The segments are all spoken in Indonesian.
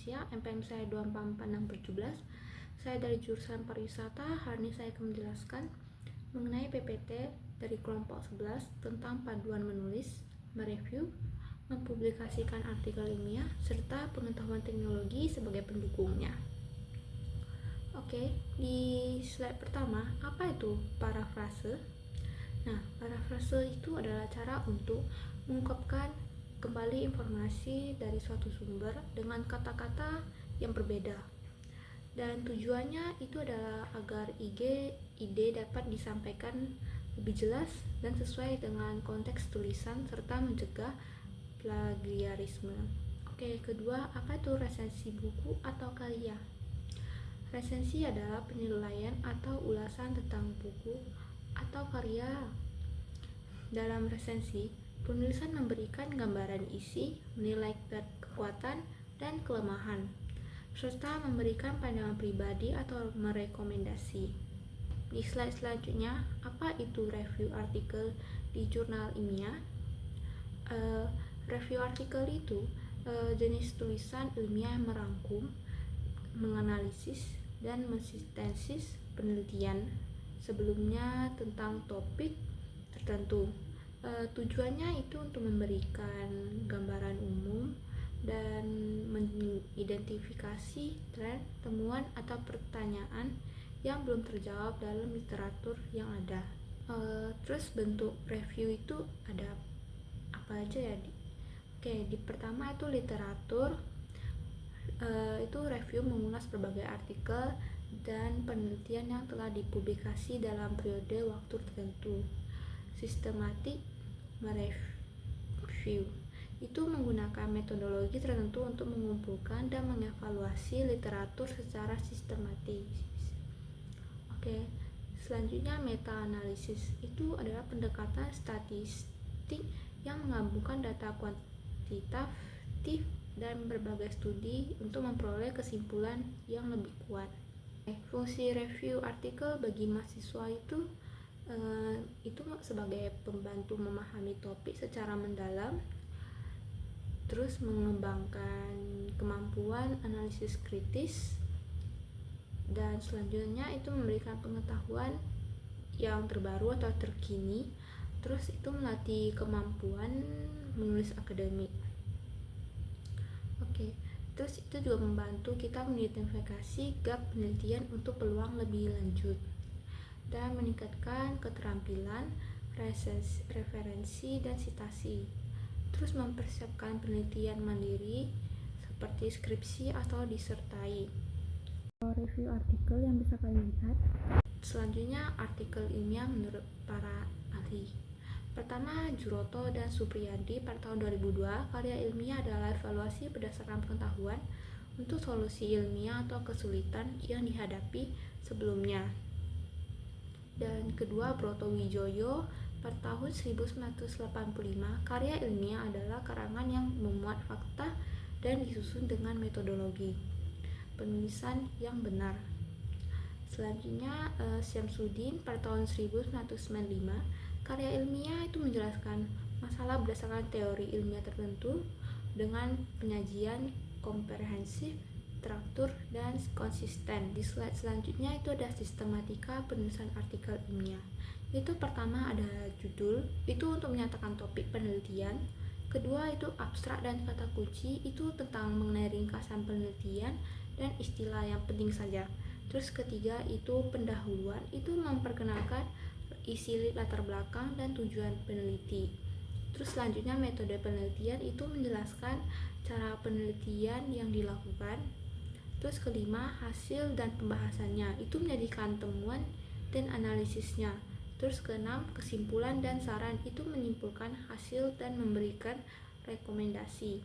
Indonesia, MPM saya 2444617. Saya dari jurusan pariwisata. Hari ini saya akan menjelaskan mengenai PPT dari kelompok 11 tentang paduan menulis, mereview, mempublikasikan artikel ilmiah, serta pengetahuan teknologi sebagai pendukungnya. Oke, di slide pertama, apa itu parafrase? Nah, parafrase itu adalah cara untuk mengungkapkan kembali informasi dari suatu sumber dengan kata-kata yang berbeda. Dan tujuannya itu adalah agar ide dapat disampaikan lebih jelas dan sesuai dengan konteks tulisan serta mencegah plagiarisme. Oke, kedua, apa itu resensi buku atau karya? Resensi adalah penilaian atau ulasan tentang buku atau karya. Dalam resensi, penulisan memberikan gambaran isi, menilai kekuatan dan kelemahan, serta memberikan pandangan pribadi atau merekomendasi. Di slide selanjutnya, apa itu review artikel di jurnal ilmiah? Review artikel itu jenis tulisan ilmiah yang merangkum, menganalisis, dan mensintesis penelitian sebelumnya tentang topik tertentu. Tujuannya itu untuk memberikan gambaran umum dan mengidentifikasi tren, temuan, atau pertanyaan yang belum terjawab dalam literatur yang ada. Terus bentuk review itu ada apa aja ya? Oke, di pertama itu literatur. Itu review mengulas berbagai artikel dan penelitian yang telah dipublikasi dalam periode waktu tertentu. Sistematik mereview itu menggunakan metodologi tertentu untuk mengumpulkan dan mengevaluasi literatur secara sistematis. Oke, selanjutnya meta-analisis itu adalah pendekatan statistik yang menggabungkan data kuantitatif dan berbagai studi untuk memperoleh kesimpulan yang lebih kuat. Fungsi review artikel bagi mahasiswa itu sebagai pembantu memahami topik secara mendalam, terus mengembangkan kemampuan analisis kritis, dan selanjutnya itu memberikan pengetahuan yang terbaru atau terkini, terus itu melatih kemampuan menulis akademik. Oke, terus itu juga membantu kita mengidentifikasi gap penelitian untuk peluang lebih lanjut dan meningkatkan keterampilan referensi dan sitasi. Terus mempersiapkan penelitian mandiri seperti skripsi atau disertai. Review artikel yang bisa kalian lihat. Selanjutnya artikel ilmiah menurut para ahli. Pertama, Juroto dan Supriyadi pada tahun 2002, karya ilmiah adalah evaluasi berdasarkan pengetahuan untuk solusi ilmiah atau kesulitan yang dihadapi sebelumnya. Dan kedua, Broto Wijoyo pada tahun 1985, karya ilmiah adalah karangan yang memuat fakta dan disusun dengan metodologi penulisan yang benar. Selanjutnya, Syamsuddin pada tahun 1995, karya ilmiah itu menjelaskan masalah berdasarkan teori ilmiah tertentu dengan penyajian komprehensif, teratur, dan konsisten. Di slide selanjutnya itu ada sistematika penulisan artikel ilmiah. Itu pertama ada judul, itu untuk menyatakan topik penelitian. Kedua itu abstrak dan kata kunci, itu tentang mengenai ringkasan penelitian dan istilah yang penting saja. Terus ketiga itu pendahuluan, itu memperkenalkan isi latar belakang dan tujuan peneliti. Terus selanjutnya metode penelitian itu menjelaskan cara penelitian yang dilakukan. Terus kelima, hasil dan pembahasannya, itu menjadikan temuan dan analisisnya. Terus keenam, kesimpulan dan saran, itu menyimpulkan hasil dan memberikan rekomendasi.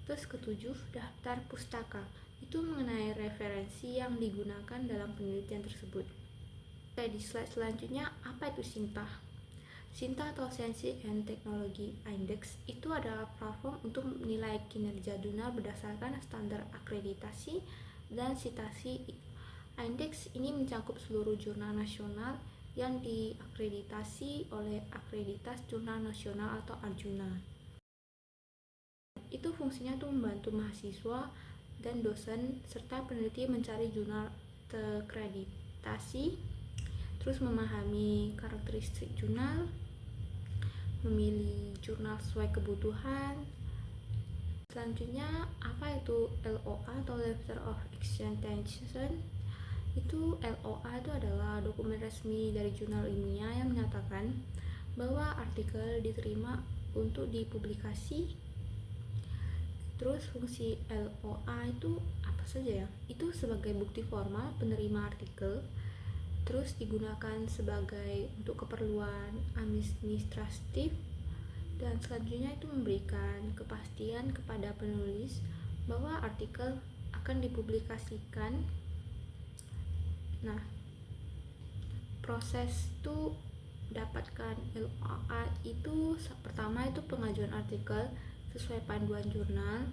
Terus ketujuh, daftar pustaka, itu mengenai referensi yang digunakan dalam penelitian tersebut. Oke, di slide selanjutnya, apa itu SINTA? SINTA atau Science and Technology Index itu adalah platform untuk menilai kinerja jurnal berdasarkan standar akreditasi dan sitasi. Index ini mencakup seluruh jurnal nasional yang diakreditasi oleh Akreditas Jurnal Nasional atau Arjuna. Itu fungsinya tuh membantu mahasiswa dan dosen, serta peneliti mencari jurnal terkreditasi, terus memahami karakteristik jurnal, memilih jurnal sesuai kebutuhan. Selanjutnya, apa itu LOA atau Letter of Citation? Itu LOA itu adalah dokumen resmi dari jurnal ilmiah yang menyatakan bahwa artikel diterima untuk dipublikasi. Terus fungsi LOA itu apa saja ya? Itu sebagai bukti formal penerima artikel, terus digunakan sebagai untuk keperluan administratif, dan selanjutnya itu memberikan kepastian kepada penulis bahwa artikel akan dipublikasikan. Nah, proses itu dapatkan LOA itu pertama itu pengajuan artikel sesuai panduan jurnal,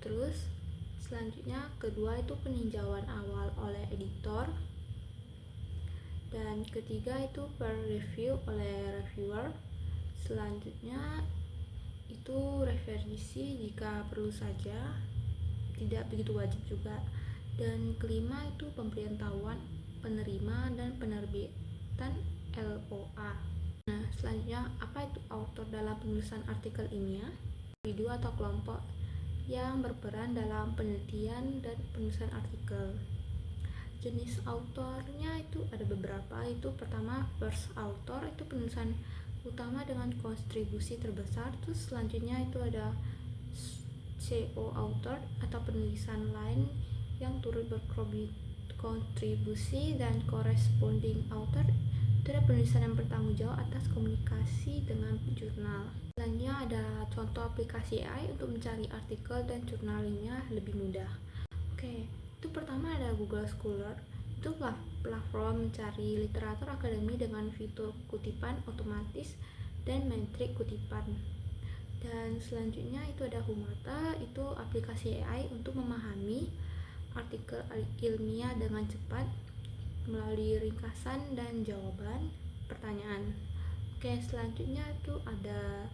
terus selanjutnya kedua itu peninjauan awal oleh editor, dan ketiga itu peer review oleh reviewer. Selanjutnya itu revisi jika perlu saja, tidak begitu wajib juga. Dan kelima itu pemberitahuan penerima dan penerbitan LOA. Nah, selanjutnya apa itu author dalam penulisan artikel ilmiah? Individu atau kelompok yang berperan dalam penelitian dan penulisan artikel. Jenis autornya itu ada beberapa. Itu pertama first author, itu penulisan utama dengan kontribusi terbesar. Terus selanjutnya itu ada CO author atau penulisan lain yang turut berkontribusi, dan corresponding author itu ada penulisan yang bertanggung jawab atas komunikasi dengan jurnal. Selanjutnya ada contoh aplikasi AI untuk mencari artikel dan jurnal ilmiah lebih mudah. Oke, itu pertama ada Google Scholar. Itu platform mencari literatur akademik dengan fitur kutipan otomatis dan metrik kutipan. Dan selanjutnya itu ada Humata, itu aplikasi AI untuk memahami artikel ilmiah dengan cepat melalui ringkasan dan jawaban pertanyaan. Oke, selanjutnya itu ada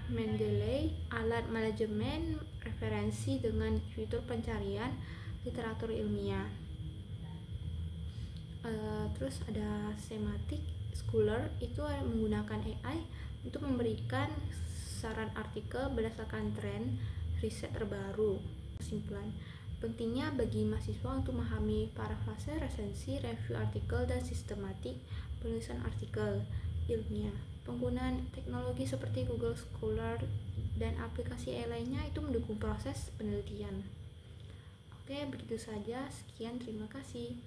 Mendeley, alat manajemen referensi dengan fitur pencarian literatur ilmiah. Terus ada Semantic Scholar, itu menggunakan AI untuk memberikan saran artikel berdasarkan tren riset terbaru. Kesimpulan, pentingnya bagi mahasiswa untuk memahami parafrase, resensi, review artikel, dan sistematik penulisan artikel ilmiah. Penggunaan teknologi seperti Google Scholar dan aplikasi AI lainnya itu mendukung proses penelitian. Oke, begitu saja. Sekian, terima kasih.